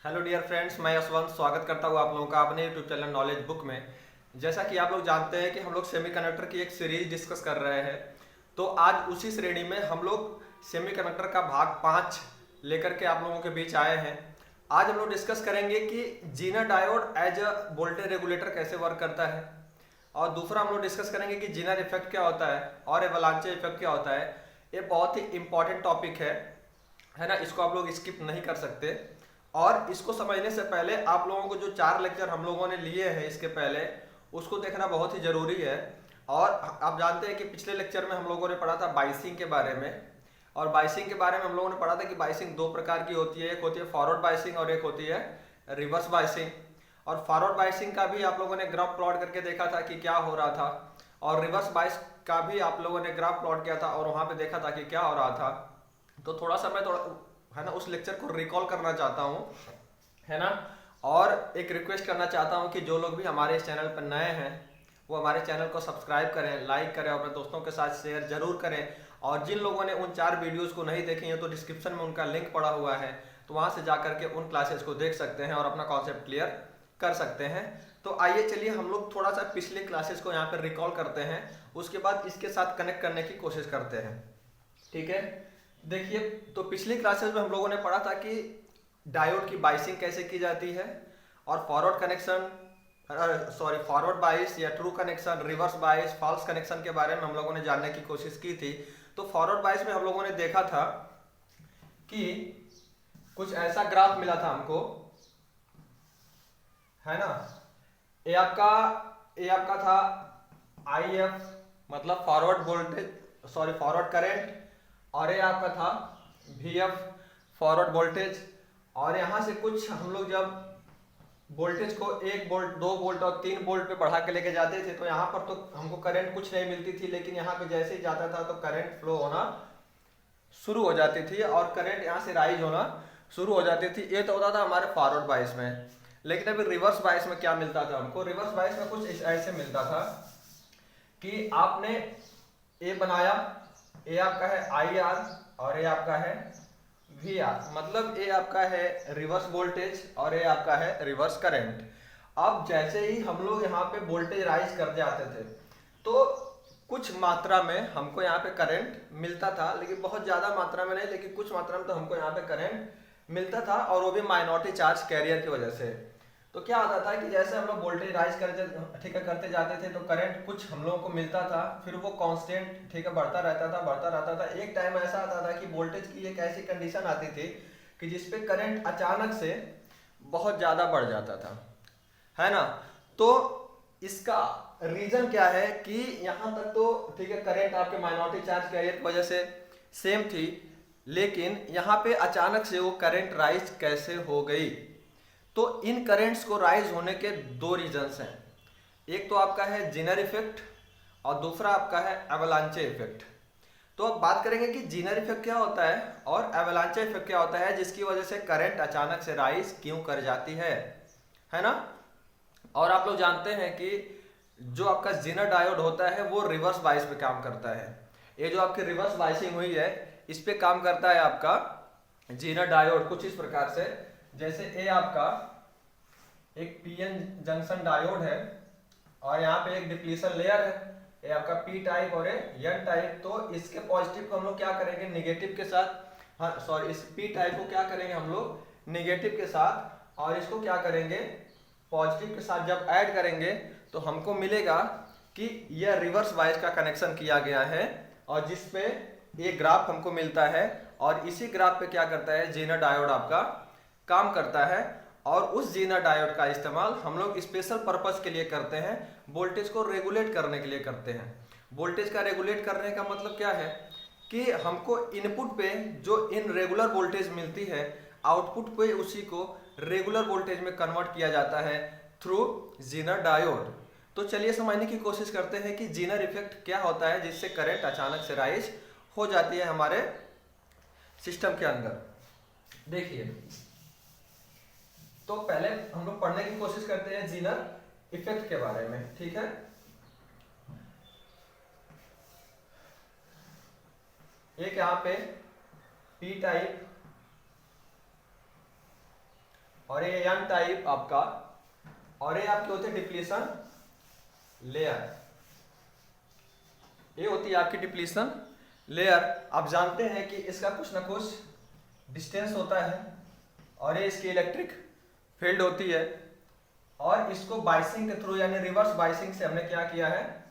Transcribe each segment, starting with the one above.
Hello dear friends, मैं यशवंत स्वागत करता हूँ आप लोगों का अपने यूट्यूब चैनल नॉलेज बुक में। जैसा कि आप लोग जानते हैं कि हम लोग सेमीकंडक्टर की एक सीरीज डिस्कस कर रहे हैं। तो आज उसी श्रेणी में हम लोग सेमीकंडक्टर का भाग 5 लेकर के आप लोगों के बीच आए हैं। आज हम लोग डिस्कस करेंगे कि Zener diode as a voltage regulator कैसे वर्क करता है, और दूसरा हम लोग डिस्कस करेंगे कि जीनर इफेक्ट क्या होता है और एवलांचे इफेक्ट क्या होता है। ये बहुत ही इंपॉर्टेंट टॉपिक है ना, इसको आप लोग स्किप नहीं कर सकते। और इसको समझने से पहले आप लोगों को जो 4 लेक्चर हम लोगों ने लिए हैं इसके पहले, उसको देखना बहुत ही ज़रूरी है। और आप जानते हैं कि पिछले लेक्चर में हम लोगों ने पढ़ा था बाइसिंग के बारे में, और बाइसिंग के बारे में हम लोगों ने पढ़ा था कि बाइसिंग दो प्रकार की होती है, एक होती है फॉरवर्ड बाइसिंग और एक होती है रिवर्स बाइसिंग। और फॉरवर्ड बाइसिंग का भी आप लोगों ने ग्राफ प्लॉट करके देखा था कि क्या हो रहा था, और रिवर्स बाइस का भी आप लोगों ने ग्राफ प्लॉट किया था और वहाँ पे देखा था कि क्या हो रहा था। तो थोड़ा सा मैं थोड़ा है ना उस लेक्चर को रिकॉल करना चाहता हूँ, है ना। और एक रिक्वेस्ट करना चाहता हूँ कि जो लोग भी हमारे इस चैनल पर नए हैं वो हमारे चैनल को सब्सक्राइब करें, लाइक करें और अपने दोस्तों के साथ शेयर जरूर करें। और जिन लोगों ने उन 4 वीडियोस को नहीं देखी हैं तो डिस्क्रिप्शन में उनका लिंक पड़ा हुआ है, तो वहाँ से जा करके उन क्लासेस को देख सकते हैं और अपना कॉन्सेप्ट क्लियर कर सकते हैं। तो आइए चलिए हम लोग थोड़ा सा पिछले क्लासेस को यहाँ पर रिकॉल करते हैं, उसके बाद इसके साथ कनेक्ट करने की कोशिश करते हैं। ठीक है, देखिए, तो पिछली क्लासेस में हम लोगों ने पढ़ा था कि डायोड की बाइसिंग कैसे की जाती है, और फॉरवर्ड कनेक्शन फॉरवर्ड बाइस या true connection, reverse bias, false connection के बारे में हम लोगों ने जानने की कोशिश की थी। तो फॉरवर्ड बाइस में हम लोगों ने देखा था कि कुछ ऐसा ग्राफ मिला था हमको, है ना। ए आपका था आई एफ, मतलब फॉरवर्ड वोल्टेज फॉरवर्ड करंट, और ये आपका था वी एफ फॉरवर्ड वोल्टेज। और यहाँ से कुछ हम लोग जब वोल्टेज को 1 वोल्ट 2 वोल्ट और 3 वोल्ट पे बढ़ा के लेके जाते थे तो यहाँ पर तो हमको करंट कुछ नहीं मिलती थी, लेकिन यहाँ पे जैसे ही जाता था तो करंट फ्लो होना शुरू हो जाती थी और करंट यहाँ से राइज होना शुरू हो जाती थी। ये तो होता था हमारे फॉरवर्ड बाइस में। लेकिन अभी रिवर्स बाइस में क्या मिलता था हमको, रिवर्स बाइस में कुछ ऐसे मिलता था कि आपने ए बनाया, ए आपका है आई आर और ए आपका है वी आर, मतलब ए आपका है रिवर्स वोल्टेज और ए आपका है रिवर्स करंट। अब जैसे ही हम लोग यहाँ पे वोल्टेज राइज कर जाते थे तो कुछ मात्रा में हमको यहाँ पे करंट मिलता था, लेकिन बहुत ज्यादा मात्रा में नहीं, लेकिन कुछ मात्रा में तो हमको यहाँ पे करंट मिलता था, और वो भी माइनॉरिटी चार्ज कैरियर की वजह से। तो क्या होता था कि जैसे हम लोग वोल्टेज राइज करते ठीक है करते जाते थे तो करंट कुछ हम लोगों को मिलता था, फिर वो कांस्टेंट ठीक है बढ़ता रहता था। एक टाइम ऐसा आता था कि वोल्टेज की एक ऐसी कंडीशन आती थी कि जिसपे करंट अचानक से बहुत ज्यादा बढ़ जाता था, है ना। तो इसका रीजन क्या है कि यहाँ तक तो ठीक है करंट आपके माइनॉरिटी चार्ज कैरियर की वजह से सेम थी, लेकिन यहाँ पे अचानक से वो करंट राइज कैसे हो गई। तो इन करेंट्स को राइज होने के 2 रीजंस हैं, एक तो आपका है जीनर इफेक्ट और दूसरा आपका है एवलांचे इफेक्ट। तो अब बात करेंगे कि जीनर इफेक्ट क्या होता है और एवलांचे इफेक्ट क्या होता है, जिसकी वजह से करंट अचानक से राइज क्यों कर जाती है ना। और आप लोग जानते हैं कि जो आपका जीनर डायोड होता है वो रिवर्स बाइस पे काम करता है। ये जो आपकी रिवर्स बाइसिंग हुई है इस पे काम करता है आपका जीनर डायोड कुछ इस प्रकार से। जैसे ए आपका एक पीएन जंक्शन डायोड है और यहाँ पे एक डिप्लीशन लेयर है, ये आपका पी टाइप और एन टाइप। तो इसके पॉजिटिव को हम लोग क्या करेंगे नेगेटिव के साथ, हाँ सॉरी, इस पी टाइप को क्या करेंगे हम लोग नेगेटिव के साथ, और इसको क्या करेंगे पॉजिटिव के साथ जब ऐड करेंगे तो हमको मिलेगा कि यह रिवर्स बाइस का कनेक्शन किया गया है, और जिसपे ये ग्राफ हमको मिलता है। और इसी ग्राफ पे क्या करता है जीनर डायोड आपका काम करता है, और उस जीनर डायोड का इस्तेमाल हम लोग स्पेशल पर्पस के लिए करते हैं, वोल्टेज को रेगुलेट करने के लिए करते हैं। वोल्टेज का रेगुलेट करने का मतलब क्या है कि हमको इनपुट पे जो इन रेगुलर वोल्टेज मिलती है, आउटपुट पे उसी को रेगुलर वोल्टेज में कन्वर्ट किया जाता है थ्रू जीनर डायोड। तो चलिए समझने की कोशिश करते हैं कि जीनर इफेक्ट क्या होता है जिससे करंट अचानक से राइज हो जाती है हमारे सिस्टम के अंदर। देखिए, तो पहले हम लोग पढ़ने की कोशिश करते हैं जीनर इफेक्ट के बारे में, ठीक है। एक यहाँ पे पी टाइप और ये n टाइप आपका, और ये आपके होते हैं डिप्लीशन लेयर। ये होती है आपकी डिप्लीशन लेयर। आप जानते हैं कि इसका कुछ ना कुछ डिस्टेंस होता है और ये इसकी इलेक्ट्रिक फील्ड होती है, और इसको बाइसिंग के थ्रू यानी रिवर्स बाइसिंग से हमने क्या किया है,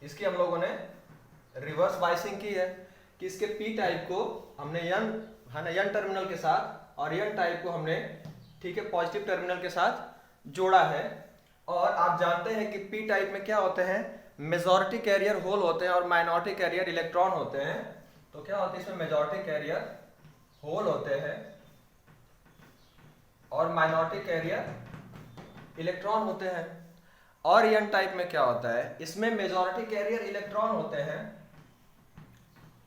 इसकी हम लोगों ने रिवर्स बाइसिंग की है कि इसके पी टाइप को हमने n है ना n टर्मिनल के साथ और n टाइप को हमने ठीक है पॉजिटिव टर्मिनल के साथ जोड़ा है। और आप जानते हैं कि पी टाइप में क्या होते हैं, मेजॉरिटी कैरियर होल होते हैं और माइनॉरिटी कैरियर इलेक्ट्रॉन होते हैं। तो क्या होते हैं इसमें मेजॉरिटी कैरियर होल होते हैं और माइनॉरिटी कैरियर इलेक्ट्रॉन होते हैं। और एन टाइप में क्या होता है, इसमें मेजॉरिटी कैरियर इलेक्ट्रॉन होते हैं,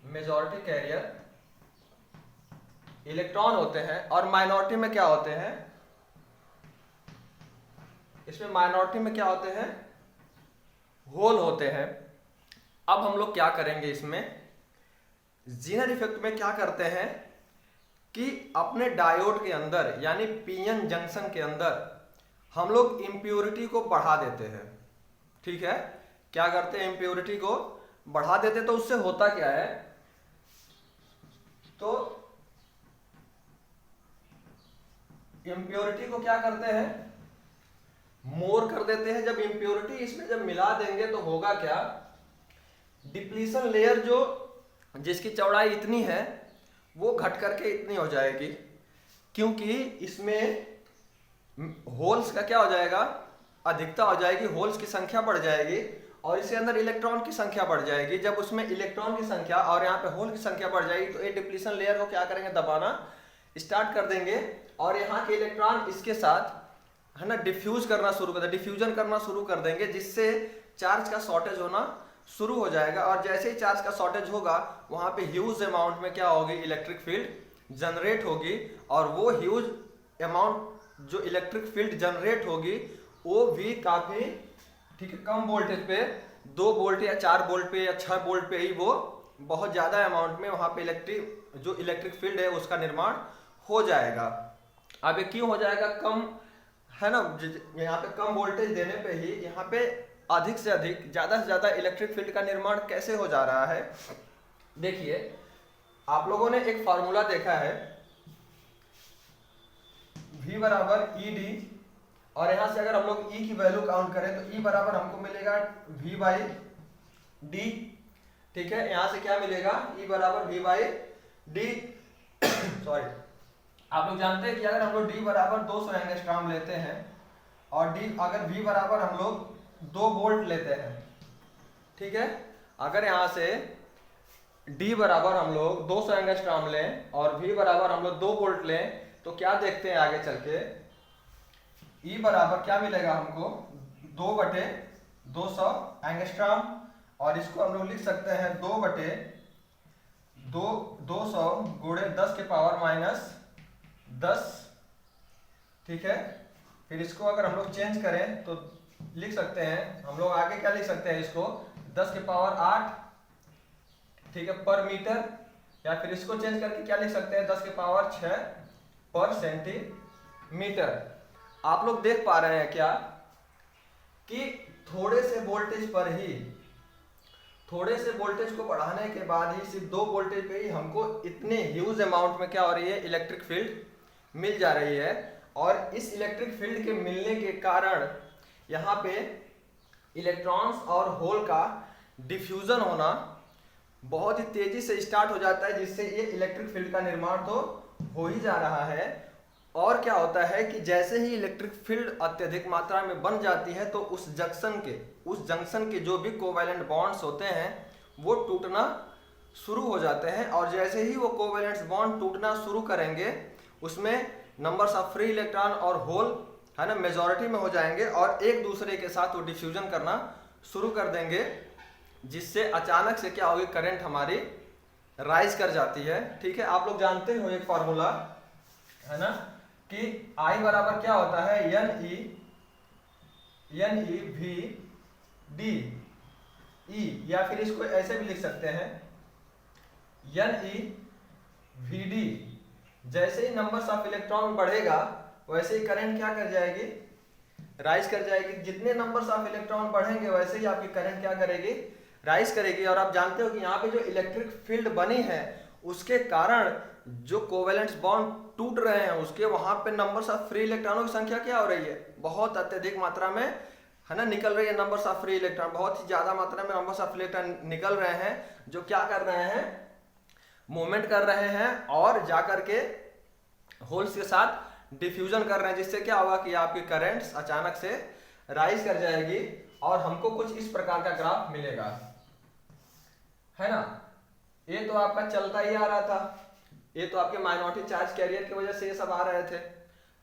मेजॉरिटी कैरियर इलेक्ट्रॉन होते हैं, और माइनॉरिटी में क्या होते हैं, इसमें माइनॉरिटी में क्या होते हैं, होल होते हैं। अब हम लोग क्या करेंगे, इसमें जीनर इफेक्ट में क्या करते हैं कि अपने डायोड के अंदर यानी पीएन जंक्शन के अंदर हम लोग इम्प्योरिटी को बढ़ा देते हैं। ठीक है, क्या करते हैं, इम्प्योरिटी को बढ़ा देते। तो उससे होता क्या है, तो इम्प्योरिटी को क्या करते हैं, मोर कर देते हैं। जब इम्प्योरिटी इसमें जब मिला देंगे तो होगा क्या, डिप्लीशन लेयर जो जिसकी चौड़ाई इतनी है वो घट करके इतनी हो जाएगी, क्योंकि इसमें होल्स का क्या हो जाएगा, अधिकता हो जाएगी, होल्स की संख्या बढ़ जाएगी और इसके अंदर इलेक्ट्रॉन की संख्या बढ़ जाएगी। जब उसमें इलेक्ट्रॉन की संख्या और यहाँ पे होल की संख्या बढ़ जाएगी तो ये डिप्लीशन लेयर को क्या करेंगे, दबाना स्टार्ट कर देंगे और यहाँ के इलेक्ट्रॉन इसके साथ है ना डिफ्यूज करना शुरू कर देंगे, डिफ्यूजन करना शुरू कर देंगे, जिससे चार्ज का शॉर्टेज होना शुरू हो जाएगा। और जैसे ही चार्ज का शॉर्टेज होगा वहाँ पे ह्यूज अमाउंट में क्या होगी, इलेक्ट्रिक फील्ड जनरेट होगी, और वो ह्यूज अमाउंट जो इलेक्ट्रिक फील्ड जनरेट होगी वो भी काफी ठीक है कम वोल्टेज पे, 2 वोल्ट या 4 वोल्ट पे या 6 वोल्ट पे ही वो बहुत ज्यादा अमाउंट में वहाँ पे इलेक्ट्रिक फील्ड है उसका निर्माण हो जाएगा। अब ये क्यों हो जाएगा, कम है ना, यहाँ पे कम वोल्टेज देने पे ही यहाँ पे अधिक से अधिक ज्यादा से ज्यादा इलेक्ट्रिक फील्ड का निर्माण कैसे हो जा रहा है। देखिए आप लोगों ने एक फार्मूला देखा है V बराबर ई डी, और यहां से अगर हम लोग E की वैल्यू काउंट करें तो E बराबर हमको मिलेगा V बाई डी। ठीक है, यहां से क्या मिलेगा, E बराबर V बाई डी सॉरी, आप लोग जानते हैं कि अगर हम लोग D बराबर 200 एंगस्ट्रॉम लेते हैं और अगर V बराबर हम लोग 2 वोल्ट लेते हैं, ठीक है, अगर यहाँ से D बराबर हम लोग 200 एंगस्ट्रॉम लें और V बराबर हम लोग 2 वोल्ट लें तो क्या देखते हैं आगे चल के, E बराबर क्या मिलेगा हमको 2/200 एंगस्ट्रॉम, और इसको हम लोग लिख सकते हैं 2/200 गुणे 10 के पावर -10। ठीक है, फिर इसको अगर हम लोग चेंज करें तो लिख सकते हैं हम लोग आगे क्या लिख सकते हैं, इसको 10 के पावर 8 ठीक है पर मीटर, या फिर इसको चेंज करके क्या लिख सकते हैं 10 के पावर 6 पर सेंटीमीटर। आप लोग देख पा रहे हैं क्या कि थोड़े से वोल्टेज पर ही, थोड़े से वोल्टेज को बढ़ाने के बाद ही सिर्फ 2 वोल्टेज पे ही हमको इतने ह्यूज अमाउंट में क्या हो रही है, इलेक्ट्रिक फील्ड मिल जा रही है। और इस इलेक्ट्रिक फील्ड के मिलने के कारण यहाँ पे इलेक्ट्रॉन्स और होल का डिफ्यूजन होना बहुत ही तेजी से स्टार्ट हो जाता है, जिससे ये इलेक्ट्रिक फील्ड का निर्माण तो हो ही जा रहा है। और क्या होता है कि जैसे ही इलेक्ट्रिक फील्ड अत्यधिक मात्रा में बन जाती है तो उस जंक्शन के जो भी कोवैलेंट बॉन्ड्स होते हैं वो टूटना शुरू हो जाते हैं, और जैसे ही वो कोवैलेंट बॉन्ड टूटना शुरू करेंगे उसमें नंबर्स ऑफ फ्री इलेक्ट्रॉन और होल है ना मेजॉरिटी में हो जाएंगे और एक दूसरे के साथ वो डिफ्यूजन करना शुरू कर देंगे, जिससे अचानक से क्या होगी, करंट हमारी राइज कर जाती है। ठीक है, आप लोग जानते हो एक फॉर्मूला है ना कि I बराबर क्या होता है, N E V D E, या फिर इसको ऐसे भी लिख सकते हैं एन ई वी डी जैसे ही नंबर्स ऑफ इलेक्ट्रॉन बढ़ेगा वैसे ही करंट क्या कर जाएगी, राइज कर जाएगी। जितने नंबर्स ऑफ इलेक्ट्रॉन बढ़ेंगे वैसे ही आपकी करंट क्या करेगी, राइज करेगी। और आप जानते हो कि यहाँ पे जो इलेक्ट्रिक फील्ड बनी है उसके कारण जो कोवेलेंट बॉन्ड टूट रहे हैं उसके वहां पे नंबर्स ऑफ फ्री इलेक्ट्रॉनों की संख्या क्या हो रही है, बहुत अत्यधिक मात्रा में, है ना, निकल रही है। नंबर्स ऑफ फ्री इलेक्ट्रॉन बहुत ही ज्यादा मात्रा में नंबर्स ऑफ इलेक्ट्रॉन निकल रहे हैं, जो क्या कर रहे हैं, मूवमेंट कर रहे हैं और जाकर के होल्स के साथ डिफ्यूजन कर रहे हैं, जिससे क्या होगा कि आपकी करंट्स अचानक से राइज कर जाएगी और हमको कुछ इस प्रकार का ग्राफ मिलेगा, है ना। ये तो आपका चलता ही आ रहा था, ये तो आपके माइनॉरिटी चार्ज कैरियर की वजह से ये सब आ रहे थे,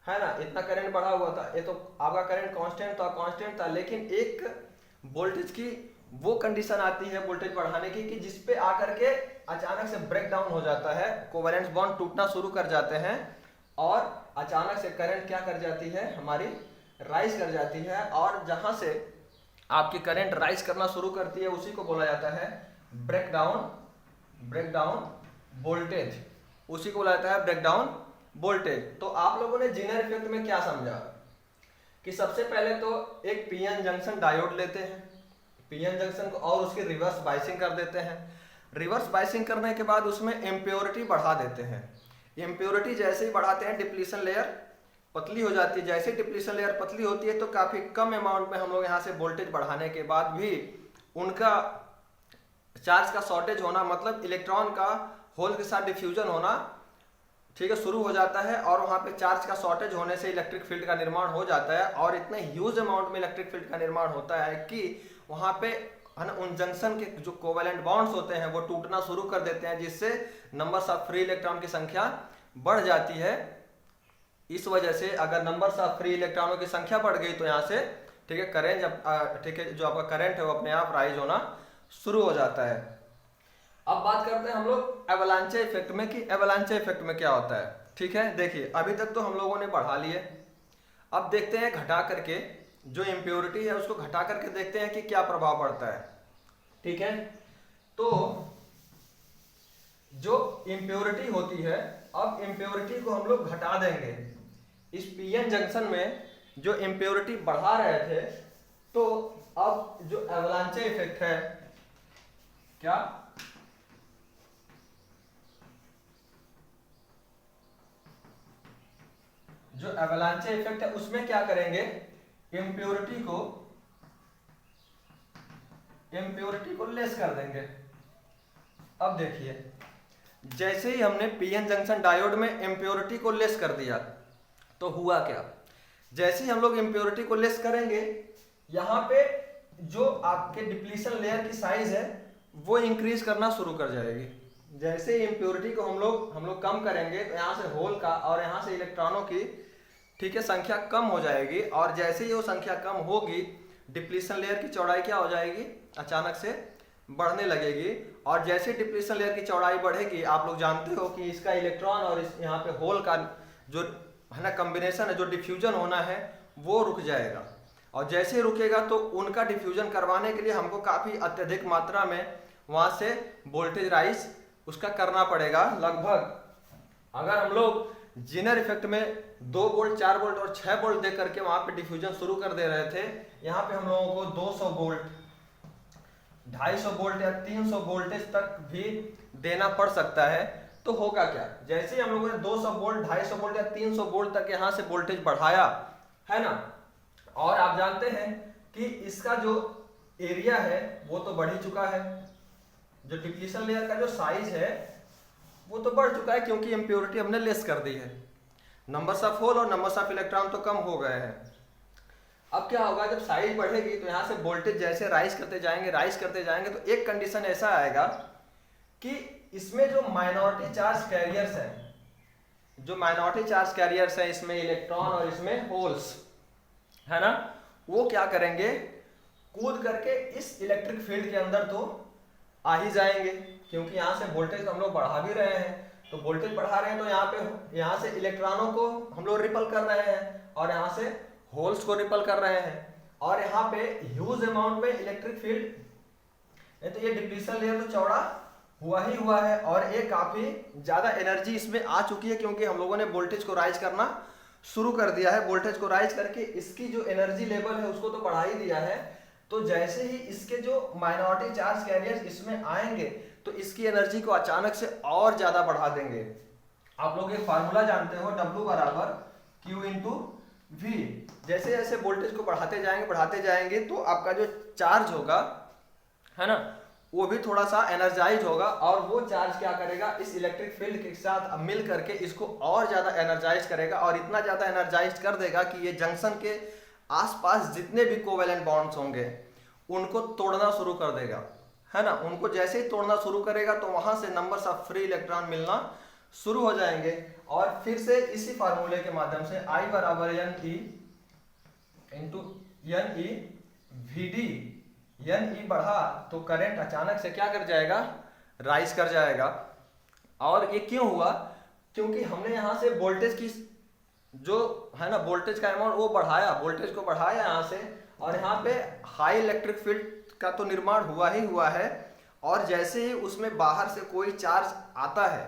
है ना, इतना करंट बढ़ा हुआ था। ये तो आपका करंट कांस्टेंट था, लेकिन एक वोल्टेज की वो कंडीशन आती है वोल्टेज बढ़ाने की कि जिसपे आकर के अचानक से ब्रेक डाउन हो जाता है, कोवेलेंट बॉन्ड टूटना शुरू कर जाते हैं और अचानक से करंट क्या कर जाती है, हमारी राइज कर जाती है। और जहां से आपकी करंट राइज करना शुरू करती है उसी को बोला जाता है ब्रेकडाउन वोल्टेज, उसी को बोला जाता है ब्रेकडाउन वोल्टेज। तो आप लोगों ने जेनर इफेक्ट में क्या समझा कि सबसे पहले तो एक पीएन जंक्शन डायोड लेते हैं, पीएन जंक्शन को, और उसकी रिवर्स बाइसिंग कर देते हैं। रिवर्स बाइसिंग करने के बाद उसमें इम्प्योरिटी बढ़ा देते हैं। इम्प्योरिटी जैसे ही बढ़ाते हैं डिप्लीशन लेयर पतली हो जाती है। जैसे डिप्लीशन लेयर पतली होती है तो काफी कम अमाउंट में हम लोग यहाँ से वोल्टेज बढ़ाने के बाद भी उनका चार्ज का शॉर्टेज होना, मतलब इलेक्ट्रॉन का होल के साथ डिफ्यूजन होना, ठीक है, शुरू हो जाता है। और वहां पे चार्ज का शॉर्टेज होने से इलेक्ट्रिक फील्ड का निर्माण हो जाता है और इतने ह्यूज अमाउंट में इलेक्ट्रिक फील्ड का निर्माण होता है कि वहां पे, है ना, उन जंक्शन के जो कोवेलेंट बॉन्ड्स होते हैं वो टूटना शुरू कर देते हैं, जिससे नंबर्स ऑफ फ्री इलेक्ट्रॉन की संख्या बढ़ जाती है। इस वजह से अगर नंबर्स ऑफ फ्री इलेक्ट्रॉनों की संख्या बढ़ गई तो यहाँ से, ठीक है, करंट जब, ठीक है, जो आपका करंट है वो अपने आप राइज होना शुरू हो जाता है। अब बात करते हैं हम लोग एवलांचे इफेक्ट में कि एवलांचे इफेक्ट में क्या होता है। ठीक है, देखिए अभी तक तो हम लोगों ने बढ़ा लिए, अब देखते हैं घटा करके, जो इम्प्योरिटी है उसको घटा करके देखते हैं कि क्या प्रभाव पड़ता है। ठीक है, तो जो इम्प्योरिटी होती है, अब इम्प्योरिटी को हम लोग घटा देंगे। इस पीएन जंक्शन में जो इम्प्योरिटी बढ़ा रहे थे, तो अब जो एवलांचे इफेक्ट है, क्या, जो एवलांचे इफेक्ट है उसमें क्या करेंगे, इम्प्योरिटी को लेस कर देंगे। अब देखिए, जैसे ही हमने पीएन जंक्शन डायोड में इम्प्योरिटी को लेस कर दिया तो हुआ क्या, जैसे ही हम लोग इम्प्योरिटी को लेस करेंगे, यहाँ पे जो आपके डिप्लीशन लेयर की साइज है वो इंक्रीज करना शुरू कर जाएगी। जैसे ही इम्प्योरिटी को हम लोग कम करेंगे तो यहाँ से होल का और यहाँ से इलेक्ट्रॉनों की, ठीक है, संख्या कम हो जाएगी। और जैसे ही वो संख्या कम होगी डिप्लीशन लेयर की चौड़ाई क्या हो जाएगी, अचानक से बढ़ने लगेगी। और जैसे डिप्लीशन लेयर की चौड़ाई बढ़ेगी, आप लोग जानते हो कि इसका इलेक्ट्रॉन और इस यहाँ पे होल का जो, है ना, कॉम्बिनेशन है, जो डिफ्यूजन होना है वो रुक जाएगा। और जैसे ही रुकेगा तो उनका डिफ्यूजन करवाने के लिए हमको काफी अत्यधिक मात्रा में वहां से वोल्टेज राइज उसका करना पड़ेगा। लगभग अगर हम लोग जेनर इफेक्ट में 2 वोल्ट, 4 वोल्ट और 6 वोल्ट दे करके वहां पे डिफ्यूजन शुरू कर दे रहे थे, यहाँ पे हम लोगों को 200 वोल्ट, 250 वोल्ट या 300 वोल्टेज तक भी देना पड़ सकता है। तो होगा क्या, जैसे ही हम लोगों ने 200 वोल्ट, 250 वोल्ट या 300 वोल्ट तक यहाँ से वोल्टेज बढ़ाया, है ना, और आप जानते हैं कि इसका जो एरिया है वो तो बढ़ ही चुका है, जो डिप्लीशन लेयर का जो साइज है वो तो बढ़ चुका है क्योंकि इम्प्योरिटी हमने लेस कर दी है। नंबर्स ऑफ होल और नंबर्स ऑफ इलेक्ट्रॉन तो कम हो गए हैं। अब क्या होगा, जब साइज बढ़ेगी तो यहाँ से वोल्टेज जैसे राइज करते जाएंगे तो एक कंडीशन ऐसा आएगा कि इसमें जो माइनॉरिटी चार्ज कैरियर्स हैं, इसमें इलेक्ट्रॉन और इसमें होल्स, है ना, वो क्या करेंगे, कूद करके इस इलेक्ट्रिक फील्ड के अंदर तो आ ही जाएंगे, क्योंकि यहाँ से वोल्टेज हम लोग बढ़ा भी रहे हैं। तो वोल्टेज बढ़ा रहे हैं तो यहाँ से इलेक्ट्रॉनों को हम लोग रिपल कर रहे हैं और यहाँ से होल्स को रिपल कर रहे हैं, और यहाँ पे ह्यूज अमाउंट में इलेक्ट्रिक फील्ड, तो ये डिप्लीशन लेयर तो चौड़ा हुआ ही हुआ है और ये काफी ज्यादा एनर्जी इसमें आ चुकी है, क्योंकि हम लोगों ने वोल्टेज को राइज करना शुरू कर दिया है। वोल्टेज को राइज करके इसकी जो एनर्जी लेवल है उसको तो बढ़ा ही दिया है। तो जैसे ही इसके जो माइनॉरिटी चार्ज कैरियर्स इसमें आएंगे तो इसकी एनर्जी को अचानक से और ज्यादा बढ़ा देंगे। आप लोग एक फार्मूला जानते हो, W बराबर Q इंटू V। जैसे जैसे वोल्टेज को बढ़ाते जाएंगे तो आपका जो चार्ज होगा है ना, वो भी थोड़ा सा एनर्जाइज होगा, और वो चार्ज क्या करेगा, इस इलेक्ट्रिक फील्ड के साथ मिल करके इसको और ज्यादा एनर्जाइज करेगा, और इतना ज्यादा एनर्जाइज कर देगा कि ये जंक्शन के आसपास जितने भी कोवेलेंट बॉन्ड्स होंगे उनको तोड़ना शुरू कर देगा, है ना। उनको जैसे ही तोड़ना शुरू करेगा तो वहां से नंबर्स ऑफ फ्री इलेक्ट्रॉन मिलना शुरू हो जाएंगे। और फिर से इसी फार्मूले के माध्यम से I बराबर NE into NE VD, NE बढ़ा तो करंट अचानक से क्या कर जाएगा, राइज कर जाएगा। और ये क्यों हुआ, क्योंकि हमने यहाँ से वोल्टेज की जो है ना वोल्टेज का अमाउंट वो बढ़ाया, वोल्टेज को बढ़ाया यहाँ से, और यहाँ पे हाई इलेक्ट्रिक फील्ड का तो निर्माण हुआ ही हुआ है। और जैसे ही उसमें बाहर से कोई चार्ज आता है,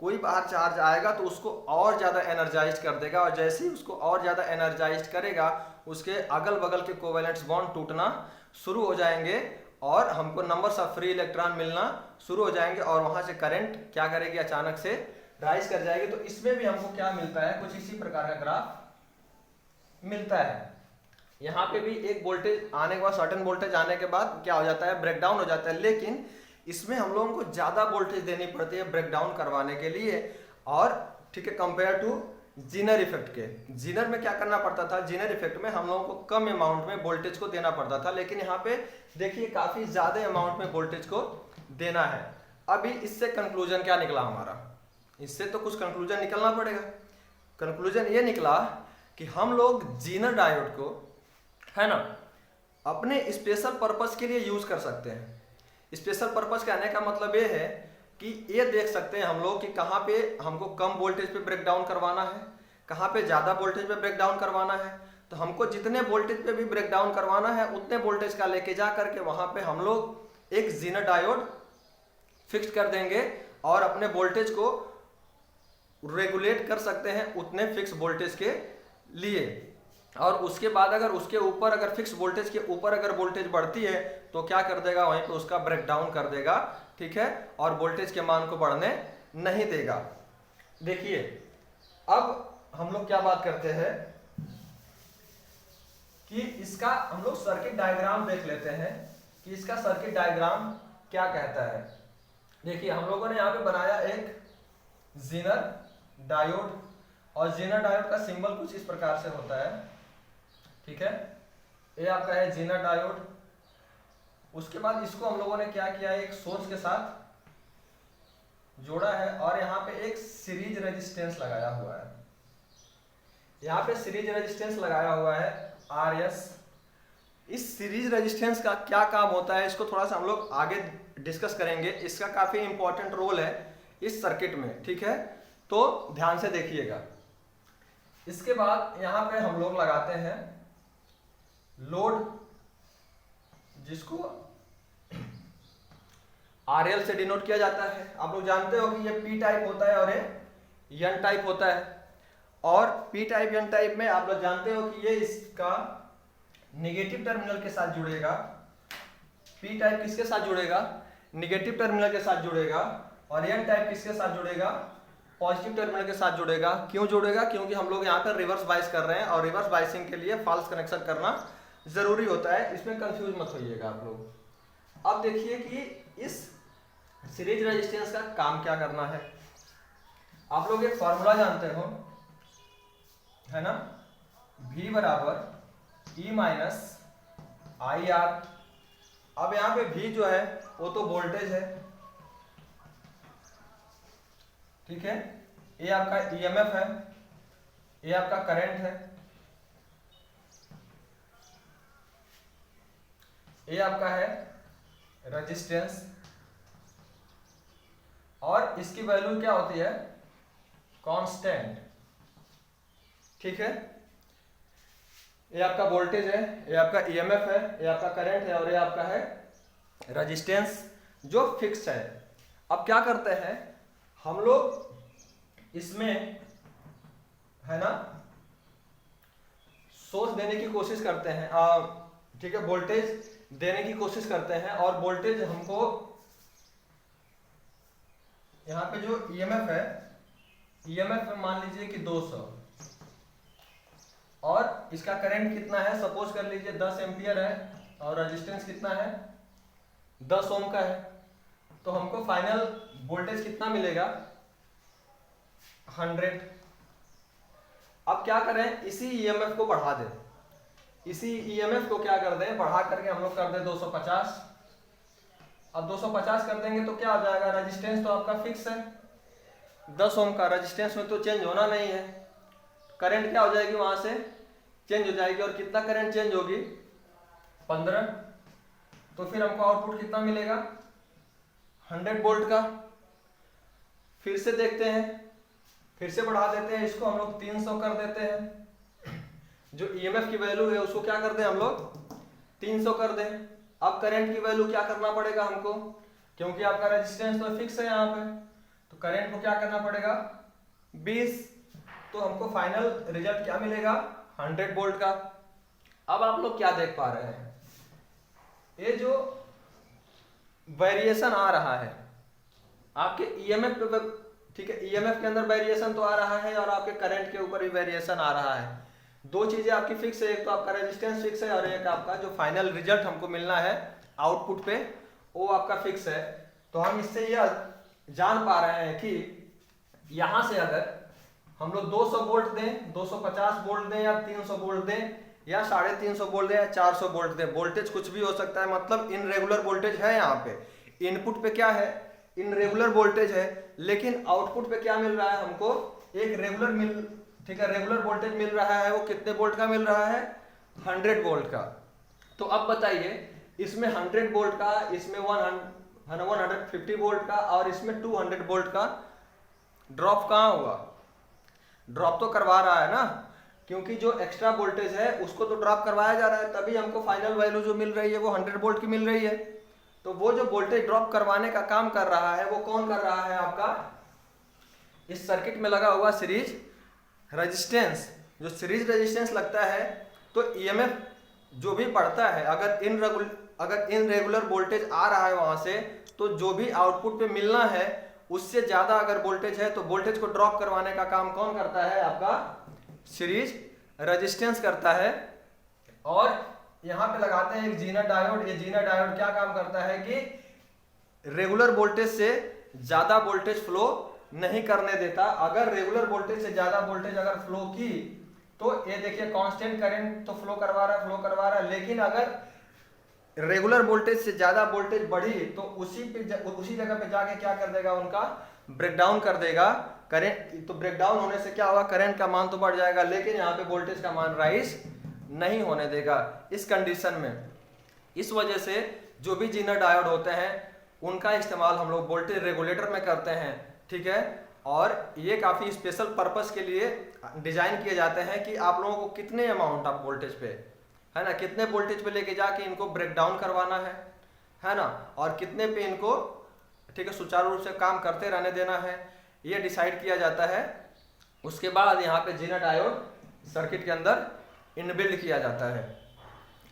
कोई बाहर चार्ज आएगा तो उसको और ज़्यादा एनर्जाइज कर देगा, और जैसे ही उसको और ज़्यादा एनर्जाइज करेगा उसके अगल बगल के कोवेलेंट्स बॉन्ड टूटना शुरू हो जाएंगे और हमको नंबर्स ऑफ फ्री इलेक्ट्रॉन मिलना शुरू हो जाएंगे, और वहाँ से करंट क्या करेगी, अचानक से राइज कर जाएगी। तो इसमें भी हमको क्या मिलता है, कुछ इसी प्रकार का ग्राफ मिलता है। यहाँ पे भी एक वोल्टेज आने के बाद, सर्टेन वोल्टेज आने के बाद क्या हो जाता है, ब्रेकडाउन हो जाता है, लेकिन इसमें हम लोगों को ज्यादा वोल्टेज देनी पड़ती है ब्रेकडाउन करवाने के लिए, और ठीक है, कंपेयर टू जीनर इफेक्ट के। जीनर में क्या करना पड़ता था, जीनर इफेक्ट में हम लोगों को कम अमाउंट में वोल्टेज को देना पड़ता था, लेकिन यहाँ पे देखिए काफी ज्यादा अमाउंट में वोल्टेज को देना है। अभी इससे कंक्लूजन क्या निकला हमारा, इससे तो कुछ कंक्लूजन निकलना पड़ेगा। कंक्लूजन ये निकला कि हम लोग जीनर डायोड को, है ना, अपने स्पेशल पर्पस के लिए यूज कर सकते हैं। स्पेशल पर्पस कहने का मतलब ये है कि ये देख सकते हैं हम लोग कि कहाँ पे हमको कम वोल्टेज पे ब्रेक डाउन करवाना है, कहाँ पे ज़्यादा वोल्टेज पे ब्रेक डाउन करवाना है। तो हमको जितने वोल्टेज पे भी ब्रेक डाउन करवाना है उतने वोल्टेज का लेके जा करके वहाँ पे हम लोग एक जीनर डायोड फिक्स कर देंगे और अपने वोल्टेज को रेगुलेट कर सकते हैं उतने फिक्स वोल्टेज के लिए। और उसके बाद अगर उसके ऊपर, अगर फिक्स वोल्टेज के ऊपर अगर वोल्टेज बढ़ती है तो क्या कर देगा, वहीं पे उसका ब्रेक डाउन कर देगा, ठीक है, और वोल्टेज के मान को बढ़ने नहीं देगा। देखिए अब हम लोग क्या बात करते हैं कि इसका हम लोग सर्किट डायग्राम देख लेते हैं कि इसका सर्किट डायग्राम क्या कहता है। देखिए हम लोगों ने यहाँ पे बनाया एक जीनर डायोड, और जीनर डायोड का सिंबल कुछ इस प्रकार से होता है, ठीक है, ये आपका है जीनर डायोड। उसके बाद इसको हम लोगों ने क्या किया, एक सोर्स के साथ जोड़ा है और यहाँ पे एक सीरीज रेजिस्टेंस लगाया हुआ है। यहाँ पे सीरीज रेजिस्टेंस लगाया हुआ है RS। इस सीरीज रेजिस्टेंस का क्या काम होता है इसको थोड़ा सा हम लोग आगे डिस्कस करेंगे, इसका काफी इंपॉर्टेंट रोल है इस सर्किट में, ठीक है, तो ध्यान से देखिएगा। इसके बाद यहाँ पे हम लोग लगाते हैं लोड, जिसको RL से डिनोट किया जाता है। आप लोग जानते हो कि ये P टाइप होता है और ये N टाइप होता है। और P टाइप N टाइप में आप लोग जानते हो कि ये इसका निगेटिव टर्मिनल के साथ जुड़ेगा, P टाइप किसके साथ जुड़ेगा, निगेटिव टर्मिनल के साथ जुड़ेगा, और N टाइप किसके साथ जुड़ेगा, पॉजिटिव टर्मिनल के साथ जुड़ेगा। क्यों जुड़ेगा, क्योंकि हम लोग यहाँ पर रिवर्स बाइस कर रहे हैं और रिवर्स बाइसिंग के लिए फॉल्स कनेक्शन करना जरूरी होता है, इसमें कंफ्यूज मत होइएगा आप लोग। अब देखिए कि इस सीरीज रेजिस्टेंस का काम क्या करना है। आप लोग एक फॉर्मूला जानते हो, है ना, V बराबर E माइनस IR। अब यहाँ पे V जो है वो तो वोल्टेज है, ठीक है, ये आपका EMF है, ये आपका करंट है, ये आपका है रेजिस्टेंस, और इसकी वैल्यू क्या होती है, कांस्टेंट, ठीक है। ये आपका वोल्टेज है, ये आपका EMF है, ये आपका करंट है, और ये आपका है रेजिस्टेंस जो फिक्स है। अब क्या करते हैं हम लोग इसमें, है ना, सोर्स देने की कोशिश करते हैं, ठीक है, वोल्टेज देने की कोशिश करते हैं, और वोल्टेज हमको यहाँ पे जो ईएमएफ है, ईएमएफ मान लीजिए कि 200, और इसका करंट कितना है, सपोज कर लीजिए 10 एम्पियर है, और रेजिस्टेंस कितना है, 10 ओम का है, तो हमको फाइनल वोल्टेज कितना मिलेगा, 100। अब क्या करें, इसी ईएमएफ को बढ़ा दें, इसी ईएमएफ को क्या कर दें, बढ़ा करके हम लोग कर दें 250। अब 250 कर देंगे तो क्या हो जाएगा, रेजिस्टेंस तो आपका फिक्स है 10 ओम का, रेजिस्टेंस में तो चेंज होना नहीं है, करंट क्या हो जाएगी वहां से चेंज हो जाएगी, और कितना करंट चेंज होगी, 15। तो फिर हमको आउटपुट कितना मिलेगा, 100 वोल्ट का। फिर से देखते हैं, फिर से बढ़ा देते हैं इसको, हम लोग 300 कर देते हैं, जो ईएमएफ की वैल्यू है उसको क्या कर दें हम लोग 300 कर दें। अब करंट की वैल्यू क्या करना पड़ेगा हमको, क्योंकि आपका रेजिस्टेंस तो फिक्स है यहाँ पे, तो करंट को क्या करना पड़ेगा 20। तो हमको फाइनल रिजल्ट क्या मिलेगा, 100 वोल्ट का। अब आप लोग क्या देख पा रहे हैं, ये जो वेरिएशन आ रहा है आपके ईएमएफ पे, ठीक है, ईएमएफ के अंदर वेरिएशन तो आ रहा है, और आपके करंट के ऊपर भी वेरिएशन आ रहा है। दो चीजें आपकी फिक्स है, एक तो आपका रेजिस्टेंस फिक्स है, और एक आपका जो फाइनल रिजल्ट हमको मिलना है आउटपुट पे वो आपका फिक्स है। तो हम इससे यह जान पा रहे हैं कि यहां से अगर हम लोग 200 वोल्ट दें, 250 वोल्ट दें, या 300 वोल्ट दें, या 350 वोल्ट दें, या 400 वोल्ट दें, वोल्टेज कुछ भी हो सकता है, मतलब इनरेगुलर वोल्टेज है। यहाँ पे इनपुट पे क्या है, इनरेगुलर वोल्टेज है, लेकिन आउटपुट पे क्या मिल रहा है हमको, एक रेगुलर ठीक है, रेगुलर वोल्टेज मिल रहा है। वो कितने वोल्ट का मिल रहा है, 100 वोल्ट का। तो अब बताइए, इसमें 100 वोल्ट का, इसमें 150 वोल्ट का, और इसमें 200 वोल्ट का ड्रॉप कहाँ हुआ, ड्रॉप तो करवा रहा है ना, क्योंकि जो एक्स्ट्रा वोल्टेज है उसको तो ड्रॉप करवाया जा रहा है, तभी हमको फाइनल वैल्यू जो मिल रही है वो 100 वोल्ट की मिल रही है। तो वो जो वोल्टेज ड्रॉप करवाने का काम कर रहा है वो कौन कर रहा है, आपका इस सर्किट में लगा हुआ सीरीज रेजिस्टेंस। जो सीरीज रेजिस्टेंस लगता है तो ईएमएफ जो भी बढ़ता है, अगर इनरेगुलर वोल्टेज आ रहा है वहां से, तो जो भी आउटपुट पे मिलना है उससे ज्यादा अगर वोल्टेज है तो वोल्टेज को ड्रॉप करवाने का काम कौन करता है, आपका सीरीज रेजिस्टेंस करता है। और यहां पे लगाते हैं एक जीनर डायोड। ये जीनर डायोड क्या काम करता है कि रेगुलर वोल्टेज से ज्यादा वोल्टेज फ्लो नहीं करने देता। अगर रेगुलर वोल्टेज से ज्यादा वोल्टेज अगर फ्लो की तो ये देखिए कांस्टेंट करंट तो फ्लो करवा रहा है, लेकिन अगर रेगुलर वोल्टेज से ज्यादा वोल्टेज बढ़ी तो उसी जगह पे जाके क्या कर देगा, उनका ब्रेकडाउन कर देगा करंट। तो ब्रेकडाउन होने से क्या होगा, करंट का मान तो बढ़ जाएगा, लेकिन यहाँ पे वोल्टेज का मान राइज नहीं होने देगा इस कंडीशन में। इस वजह से जो भी जीनर डायोड होते हैं उनका इस्तेमाल हम लोग वोल्टेज रेगुलेटर में करते हैं, ठीक है। और ये काफ़ी स्पेशल पर्पस के लिए डिजाइन किए जाते हैं कि आप लोगों को कितने अमाउंट ऑफ वोल्टेज पे, है ना, कितने वोल्टेज पे लेके जाके इनको ब्रेक डाउन करवाना है ना, और कितने पे इनको, ठीक है, सुचारू रूप से काम करते रहने देना है, ये डिसाइड किया जाता है। उसके बाद यहाँ पे जीनर डायोड सर्किट के अंदर इनबिल्ड किया जाता है।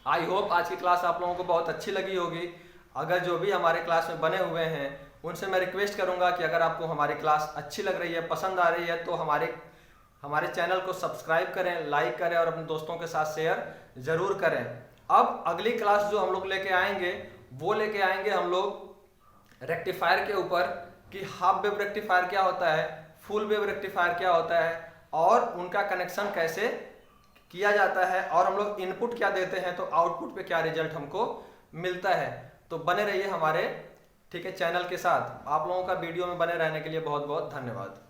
आई होप आज की क्लास आप लोगों को बहुत अच्छी लगी होगी। अगर जो भी हमारे क्लास में बने हुए हैं उनसे मैं रिक्वेस्ट करूंगा कि अगर आपको हमारी क्लास अच्छी लग रही है, पसंद आ रही है, तो हमारे चैनल को सब्सक्राइब करें, लाइक करें, और अपने दोस्तों के साथ शेयर जरूर करें। अब अगली क्लास जो हम लोग लेके आएंगे वो लेके आएंगे हम लोग रेक्टिफायर के ऊपर, कि हाफ वेव रेक्टिफायर क्या होता है, फुल वेव रेक्टिफायर क्या होता है, और उनका कनेक्शन कैसे किया जाता है, और हम लोग इनपुट क्या देते हैं तो आउटपुट पे क्या रिजल्ट हमको मिलता है। तो बने रहिए हमारे, ठीक है, चैनल के साथ। आप लोगों का वीडियो में बने रहने के लिए बहुत बहुत धन्यवाद।